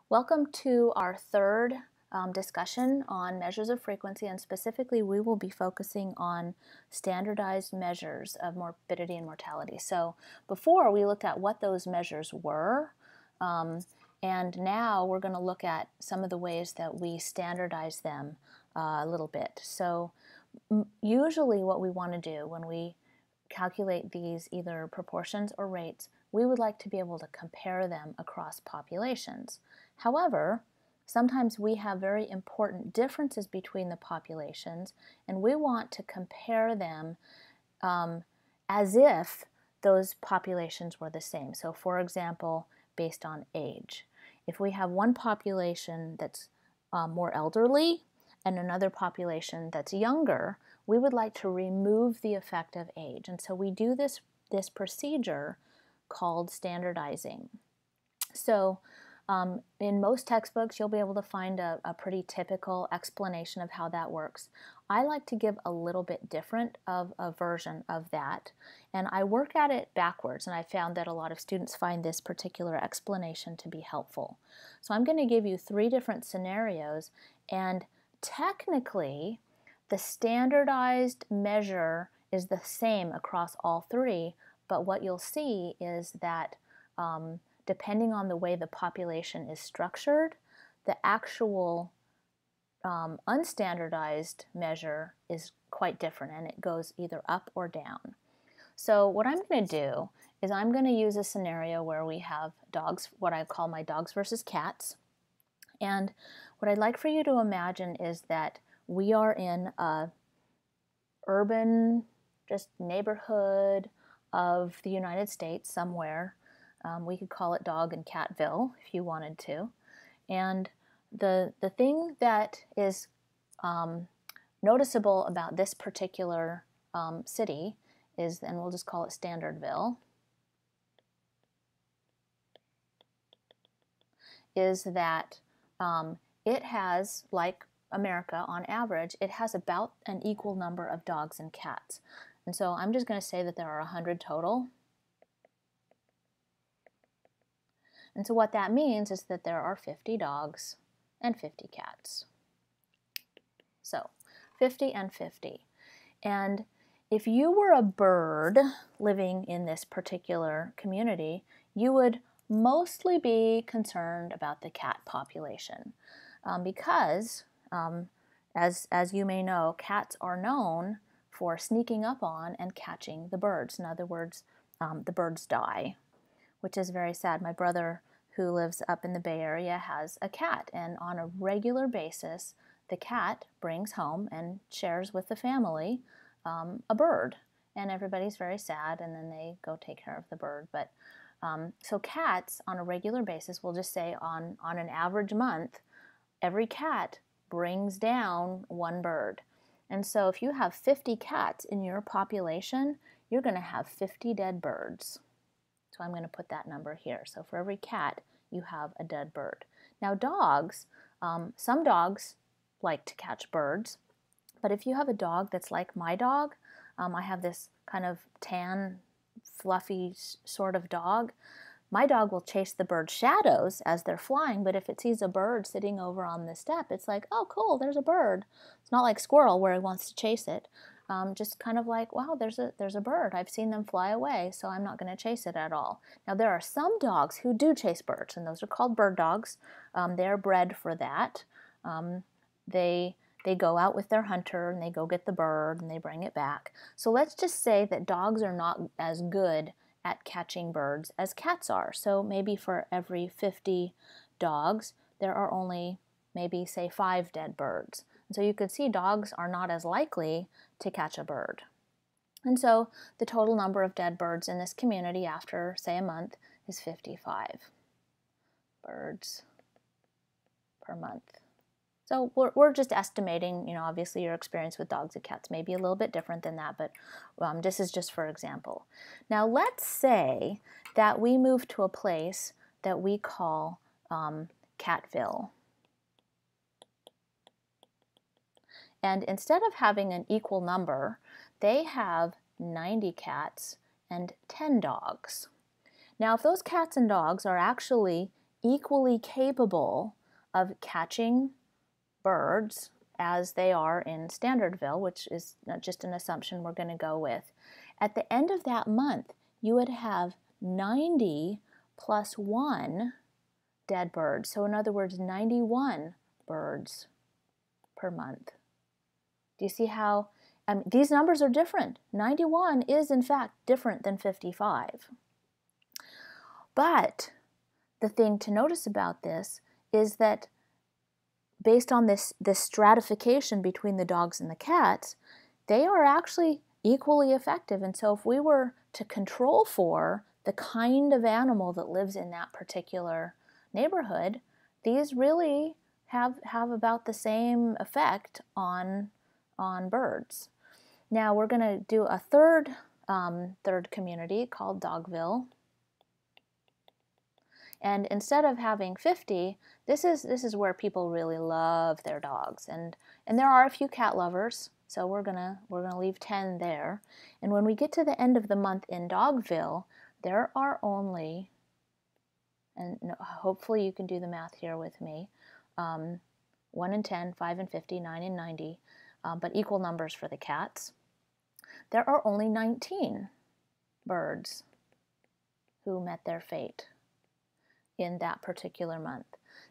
Welcome to our third discussion on measures of frequency, and specifically we will be focusing on standardized measures of morbidity and mortality. So before we looked at what those measures were, and now we're going to look at some of the ways that we standardize them a little bit. So usually what we want to do when we calculate these either proportions or rates, we would like to be able to compare them across populations. However, sometimes we have very important differences between the populations, and we want to compare them as if those populations were the same. So for example, based on age. If we have one population that's more elderly and another population that's younger, we would like to remove the effect of age. And so we do this procedure called standardizing. So in most textbooks, you'll be able to find a pretty typical explanation of how that works. I like to give a little bit different of a version of that, and I work at it backwards, and I found that a lot of students find this particular explanation to be helpful. So I'm going to give you three different scenarios, and technically, the standardized measure is the same across all three, but what you'll see is that depending on the way the population is structured, the actual unstandardized measure is quite different, and it goes either up or down. So what I'm going to do is I'm going to use a scenario where we have dogs, what I call my dogs versus cats. And what I'd like for you to imagine is that we are in a urban just neighborhood of the United States somewhere. We could call it Dog and Catville if you wanted to. And the thing that is noticeable about this particular city is, and we'll just call it Standardville, is that it has, like America on average, it has about an equal number of dogs and cats. And so I'm just going to say that there are 100 total. And so what that means is that there are 50 dogs and 50 cats. So 50 and 50. And if you were a bird living in this particular community, you would mostly be concerned about the cat population because, as you may know, cats are known for sneaking up on and catching the birds. In other words, the birds die, which is very sad. My brother, who lives up in the Bay Area, has a cat, and on a regular basis, the cat brings home and shares with the family a bird, and everybody's very sad, and then they go take care of the bird. But so cats, on a regular basis, we'll just say on an average month, every cat brings down one bird. And so if you have 50 cats in your population, you're going to have 50 dead birds. So I'm going to put that number here. So for every cat, you have a dead bird. Now dogs, some dogs like to catch birds, but if you have a dog that's like my dog, I have this kind of tan, fluffy sort of dog. My dog will chase the bird shadows as they're flying, but if it sees a bird sitting over on the step, it's like, oh cool, there's a bird. It's not like squirrel where it wants to chase it. Just kind of like, wow, there's a bird. I've seen them fly away, so I'm not going to chase it at all. Now there are some dogs who do chase birds, and those are called bird dogs. They're bred for that. They go out with their hunter and they go get the bird and they bring it back. So let's just say that dogs are not as good at catching birds as cats are. So maybe for every 50 dogs, there are only maybe, say, 5 dead birds. And so you could see dogs are not as likely to catch a bird. And so the total number of dead birds in this community after, say, a month is 55 birds per month. So we're just estimating, obviously your experience with dogs and cats may be a little bit different than that, but this is just for example. Now let's say that we move to a place that we call Catville. And instead of having an equal number, they have 90 cats and 10 dogs. Now if those cats and dogs are actually equally capable of catching birds as they are in Standardville, which is just an assumption we're going to go with. At the end of that month, you would have 90 plus 1 dead birds. So in other words, 91 birds per month. Do you see how these numbers are different? 91 is in fact different than 55. But the thing to notice about this is that based on this stratification between the dogs and the cats, they are actually equally effective. And so if we were to control for the kind of animal that lives in that particular neighborhood, these really have about the same effect on birds. Now we're going to do a third community called Dogville. And instead of having 50, this is where people really love their dogs, and there are a few cat lovers, so we're gonna leave 10 there. And when we get to the end of the month in Dogville, there are only, and hopefully you can do the math here with me, 1 and 10, 5 and 50, 9 and 90, but equal numbers for the cats. There are only 19 birds who met their fate in that particular month.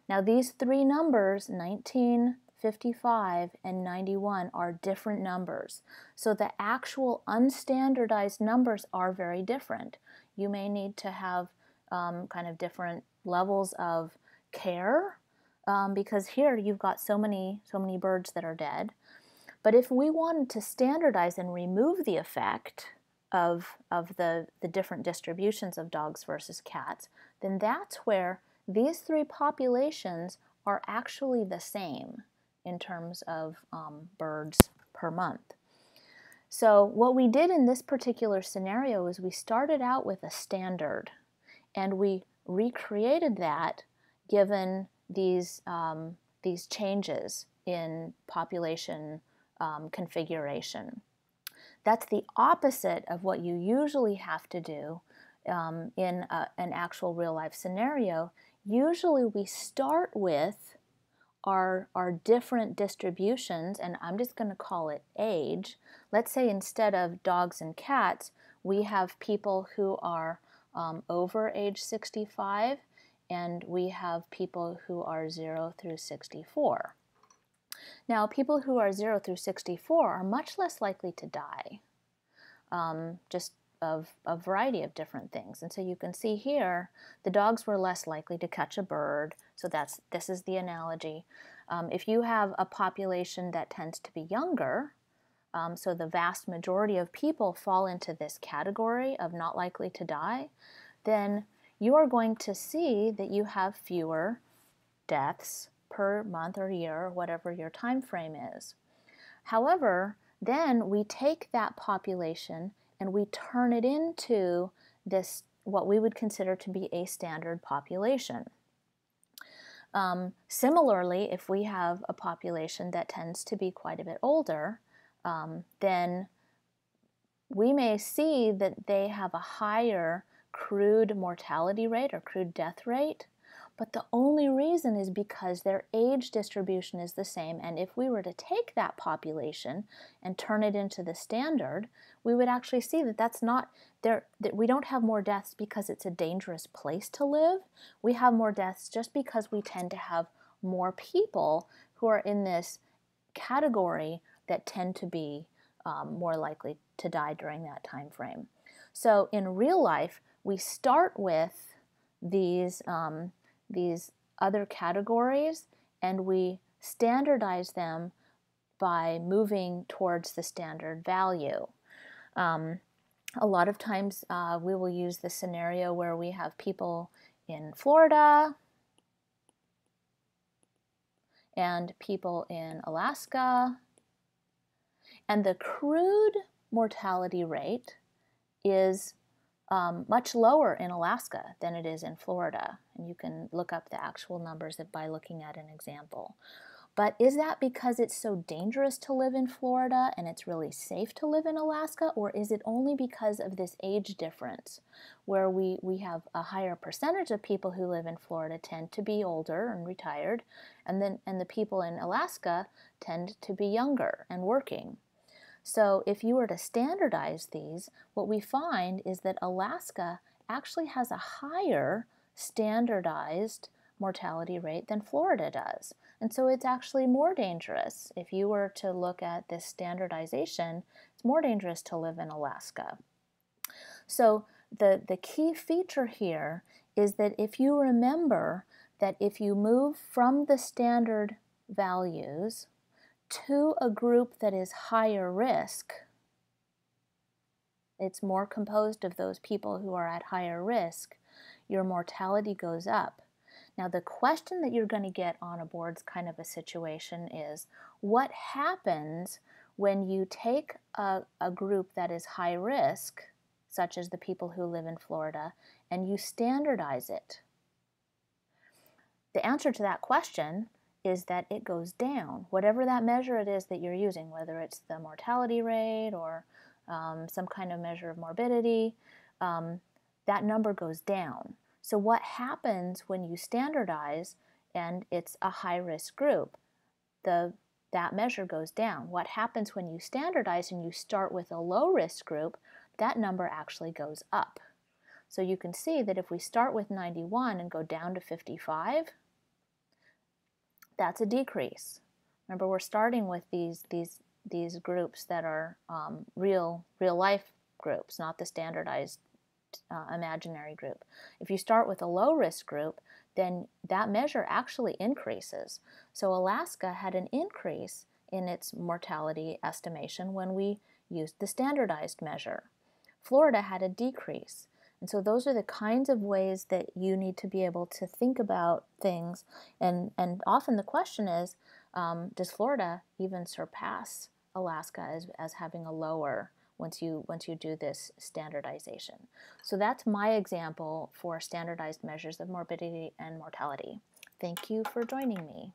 Now these three numbers, 19, 55, and 91, are different numbers. So the actual unstandardized numbers are very different. You may need to have kind of different levels of care because here you've got so many birds that are dead. But if we wanted to standardize and remove the effect of the different distributions of dogs versus cats, then that's where these three populations are actually the same in terms of birds per month. So what we did in this particular scenario is we started out with a standard, and we recreated that given these changes in population configuration. That's the opposite of what you usually have to do in an actual real-life scenario. Usually we start with our different distributions, and I'm just going to call it age. Let's say instead of dogs and cats, we have people who are over age 65, and we have people who are 0 through 64. Now, people who are 0 through 64 are much less likely to die, just of a variety of different things. And so you can see here, the dogs were less likely to catch a bird. So this is the analogy. If you have a population that tends to be younger, so the vast majority of people fall into this category of not likely to die, then you are going to see that you have fewer deaths per month or year, or whatever your time frame is. However, then we take that population and we turn it into this, what we would consider to be a standard population. Similarly, if we have a population that tends to be quite a bit older, then we may see that they have a higher crude mortality rate or crude death rate, but the only reason is because their age distribution is the same. And if we were to take that population and turn it into the standard, we would actually see that that's not there, that we don't have more deaths because it's a dangerous place to live. We have more deaths just because we tend to have more people who are in this category that tend to be more likely to die during that time frame. So in real life, we start with these other categories, and we standardize them by moving towards the standard value. A lot of times we will use the scenario where we have people in Florida and people in Alaska, and the crude mortality rate is much lower in Alaska than it is in Florida. And you can look up the actual numbers by looking at an example. But is that because it's so dangerous to live in Florida and it's really safe to live in Alaska, or is it only because of this age difference where we have a higher percentage of people who live in Florida tend to be older and retired, and the people in Alaska tend to be younger and working? So if you were to standardize these, what we find is that Alaska actually has a higher standardized mortality rate than Florida does. And so it's actually more dangerous. If you were to look at this standardization, it's more dangerous to live in Alaska. So the key feature here is that if you remember that if you move from the standard values to a group that is higher risk, it's more composed of those people who are at higher risk, your mortality goes up. Now the question that you're going to get on a board's kind of a situation is, what happens when you take a group that is high risk, such as the people who live in Florida, and you standardize it? The answer to that question is that it goes down. Whatever that measure it is that you're using, whether it's the mortality rate or some kind of measure of morbidity, that number goes down. So what happens when you standardize and it's a high-risk group? That measure goes down. What happens when you standardize and you start with a low-risk group? That number actually goes up. So you can see that if we start with 91 and go down to 55, that's a decrease. Remember, we're starting with these groups that are real life groups, not the standardized imaginary group. If you start with a low risk group, then that measure actually increases. So Alaska had an increase in its mortality estimation when we used the standardized measure. Florida had a decrease. And so those are the kinds of ways that you need to be able to think about things. And often the question is, does Florida even surpass Alaska as having a lower once you do this standardization? So that's my example for standardized measures of morbidity and mortality. Thank you for joining me.